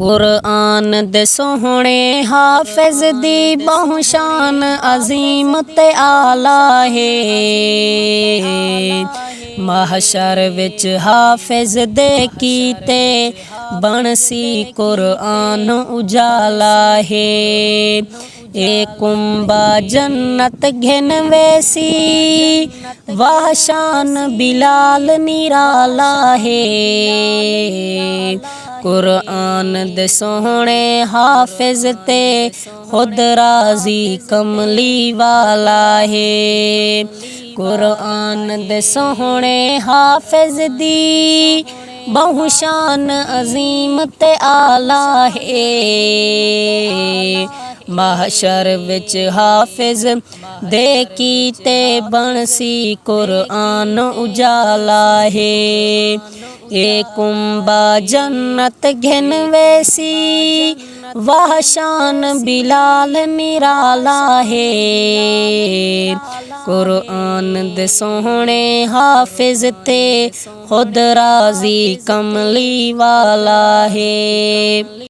कुरआन दे सोहणे हाफिज दी बहु शान अजीम ते आला है। महशर विच हाफिज दे कीते बनसी कुरआन उजाला है। ए कुंबा जन्नत घिन वैसी वाह शान बिलाल निराला है। कुरआन दे सोहणे हाफिज ते खुद राजी कमली वाला है। कुरआन दे सोहणे हाफिज दी बहु शान अजीम ते आला है। महशर विच हाफिज दे कीते बनसी कुरआन उजाला है। ए कुंबा जन्नत घिन वैसी वाह शान बिलाल निराला है। कुरआन दे सोहणे हाफिज ते खुद राजी कमली वाला है।